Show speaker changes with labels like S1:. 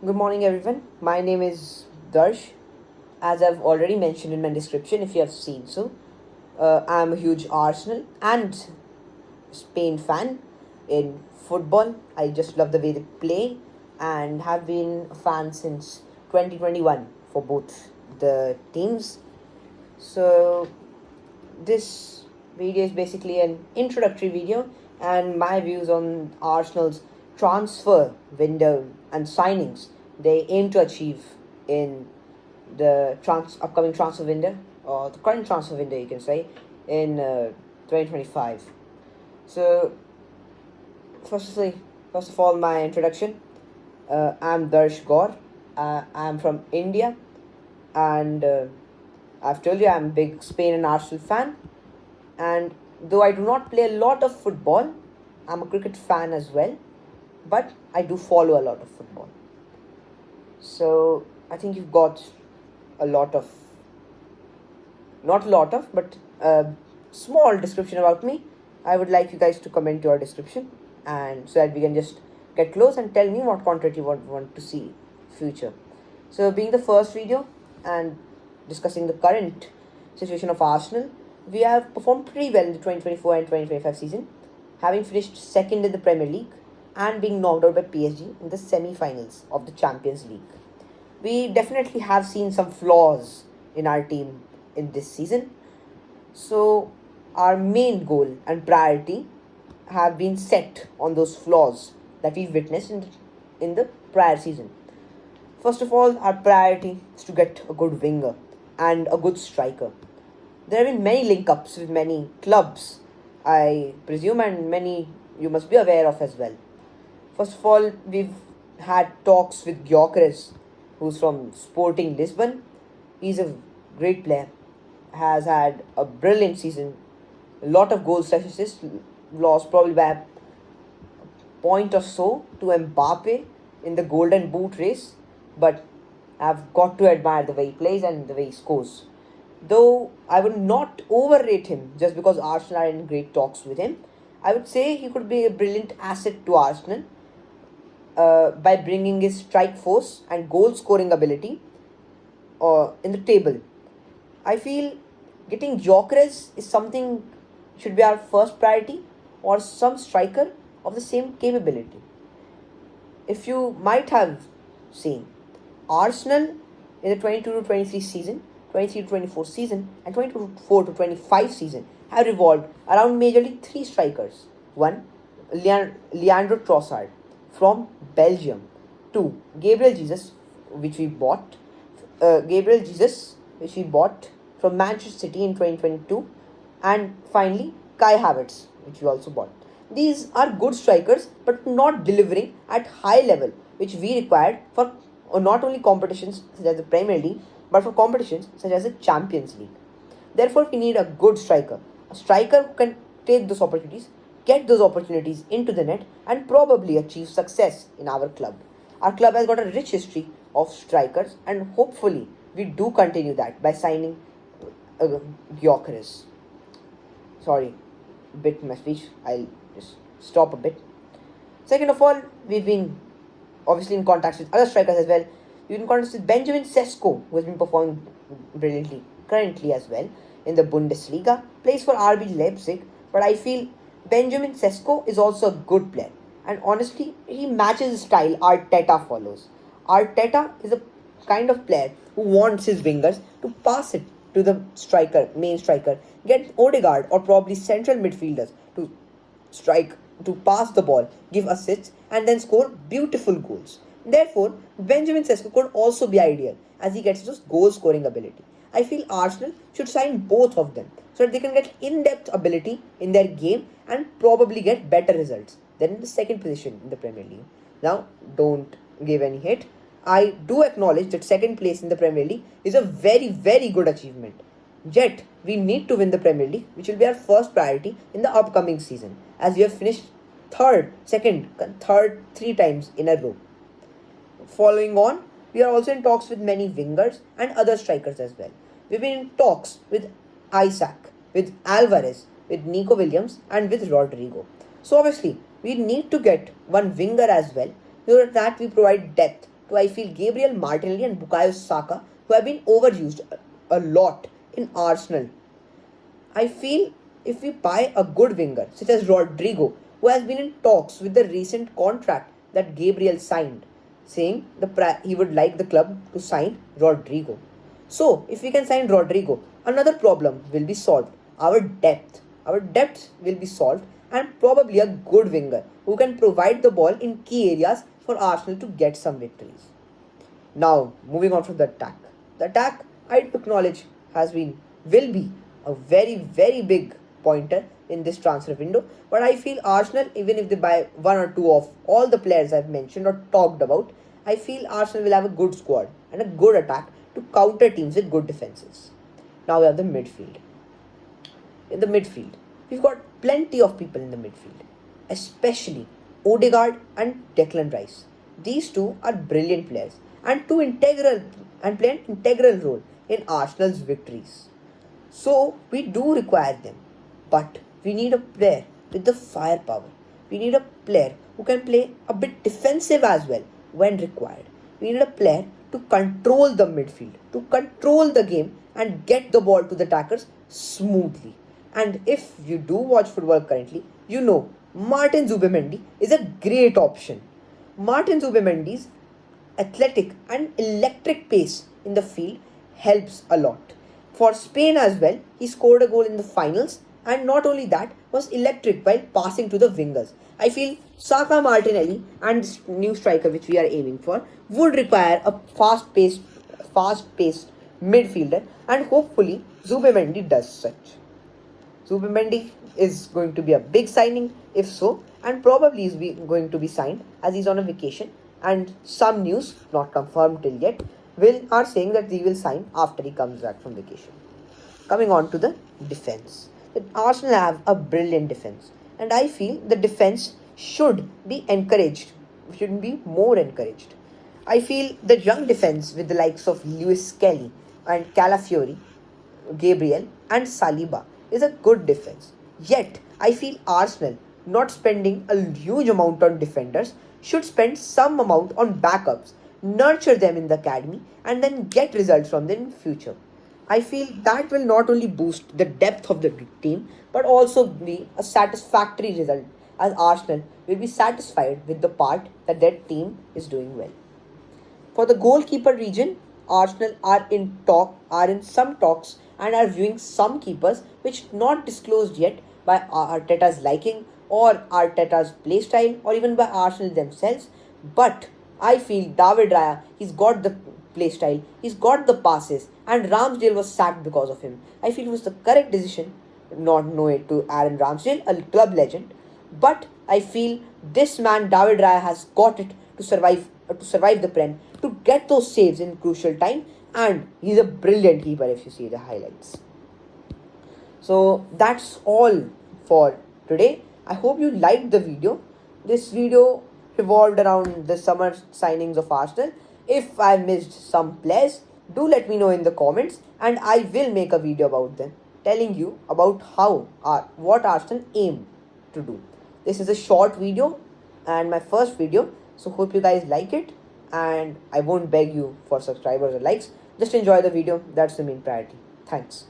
S1: Good morning, everyone. My name is Darsh. As I've already mentioned in my description, if you have seen so, I'm a huge Arsenal and Spain fan in football. I just love the way they play and have been a fan since 2021 for both the teams. So, this video is basically an introductory video and my views on Arsenal's transfer window and signings they aim to achieve in the upcoming transfer window or the current transfer window, you can say, in 2025. So, first of all, my introduction. I'm Darsh Gaur. I'm from India, and I've told you I'm a big Spain and Arsenal fan. And though I do not play a lot of football, I'm a cricket fan as well. But I do follow a lot of football. So I think you've got a lot of, not a lot of, but a small description about me. I would like you guys to comment your description, and so that we can just get close and tell me what content you want to see future. So being the first video and discussing the current situation of Arsenal, we have performed pretty well in the 2024 and 2025 season, having finished second in the Premier League and being knocked out by PSG in the semi-finals of the Champions League. We definitely have seen some flaws in our team in this season. So our main goal and priority have been set on those flaws that we've witnessed in the prior season. First of all, our priority is to get a good winger and a good striker. There have been many link ups with many clubs, I presume, and many you must be aware of as well. First of all, we've had talks with Gyökeres, who's from Sporting Lisbon. He's a great player, has had a brilliant season, a lot of goals, assists, lost probably by a point or so to Mbappe in the Golden Boot race, but I've got to admire the way he plays and the way he scores. Though I would not overrate him just because Arsenal are in great talks with him, I would say he could be a brilliant asset to Arsenal by bringing his strike force and goal scoring ability in the table. I feel getting Gyökeres is something should be our first priority, or some striker of the same capability. If you might have seen, Arsenal in the 22 to 23 season, 23 to 24 season, and 24 to 25 season have revolved around majorly three strikers. One, Leandro Trossard from Belgium. Two, Gabriel Jesus, which we bought. Which we bought from Manchester City in 2022. And finally, Kai Havertz, which we also bought. These are good strikers, but not delivering at high level, which we required for not only competitions such as the Premier League, but for competitions such as the Champions League. Therefore, we need a good striker, a striker who can take those opportunities, get those opportunities into the net, and probably achieve success in our club. Our club has got a rich history of strikers, and hopefully, we do continue that by signing Gyökeres. Sorry, bit my speech. I'll just stop a bit. Second of all, we've been obviously in contact with other strikers as well. We've been in contact with Benjamin Sesko, who has been performing brilliantly currently as well in the Bundesliga. Plays for RB Leipzig, but I feel Benjamin Sesko is also a good player. And honestly, he matches the style Arteta follows. Arteta is a kind of player who wants his wingers to pass it to the striker, main striker, get Odegaard or probably central midfielders to strike, to pass the ball, give assists, and then score beautiful goals. Therefore, Benjamin Sesko could also be ideal as he gets those goal scoring ability. I feel Arsenal should sign both of them so that they can get in-depth ability in their game and probably get better results than in the second position in the Premier League. Now, don't give any hate. I do acknowledge that second place in the Premier League is a very, very good achievement. Yet, we need to win the Premier League, which will be our first priority in the upcoming season, as we have finished third three times in a row. Following on, we are also in talks with many wingers and other strikers as well. We've been in talks with Isaac, with Alvarez, with Nico Williams, and with Rodrigo. So obviously, we need to get one winger as well, so that we provide depth to, I feel, Gabriel Martinelli and Bukayo Saka, who have been overused a lot in Arsenal. I feel if we buy a good winger, such as Rodrigo, who has been in talks with the recent contract that Gabriel signed, saying he would like the club to sign Rodrigo. So, if we can sign Rodrigo, another problem will be solved. Our depth. Our depth will be solved, and probably a good winger who can provide the ball in key areas for Arsenal to get some victories. Now, moving on from the attack. The attack, I acknowledge, will be a very, very big pointer in this transfer window. But I feel Arsenal, even if they buy one or two of all the players I've mentioned or talked about, I feel Arsenal will have a good squad and a good attack to counter teams with good defenses. Now we have the midfield. In the midfield, we've got plenty of people in the midfield, especially Odegaard and Declan Rice. These two are brilliant players and play an integral role in Arsenal's victories. So we do require them, but we need a player with the firepower. We need a player who can play a bit defensive as well when required. We need a player to control the midfield, to control the game and get the ball to the attackers smoothly. And if you do watch football currently, you know Martin Zubimendi is a great option. Martin Zubimendi's athletic and electric pace in the field helps a lot. For Spain as well, he scored a goal in the finals, and not only that, was electric while passing to the wingers. I feel Saka, Martinelli and this new striker which we are aiming for would require a fast-paced midfielder, and hopefully Zubimendi does such. Zubimendi is going to be a big signing if so, and probably is going to be signed as he's on a vacation, and some news, not confirmed till yet, are saying that he will sign after he comes back from vacation. Coming on to the defense. Arsenal have a brilliant defense, and I feel the defense should be more encouraged. I feel the young defense with the likes of Lewis Kelly and Calafiori, Gabriel and Saliba is a good defense. Yet, I feel Arsenal, not spending a huge amount on defenders, should spend some amount on backups, nurture them in the academy, and then get results from them in future. I feel that will not only boost the depth of the team, but also be a satisfactory result, as Arsenal will be satisfied with the part that their team is doing well. For the goalkeeper region, Arsenal are in some talks and are viewing some keepers which not disclosed yet by Arteta's liking or Arteta's playstyle or even by Arsenal themselves. But I feel David Raya, he's got the playstyle, he's got the passes, and Ramsdale was sacked because of him. I feel it was the correct decision not know it to Aaron Ramsdale, a club legend. But I feel this man David Raya has got it to survive the Prem, to get those saves in crucial time, and he's a brilliant keeper if you see the highlights. So that's all for today. I hope you liked the video. This video revolved around the summer signings of Arsenal. If I missed some players, do let me know in the comments, and I will make a video about them, telling you about what Arsenal aim to do. This is a short video and my first video, so hope you guys like it, and I won't beg you for subscribers or likes. Just enjoy the video. That's the main priority. Thanks.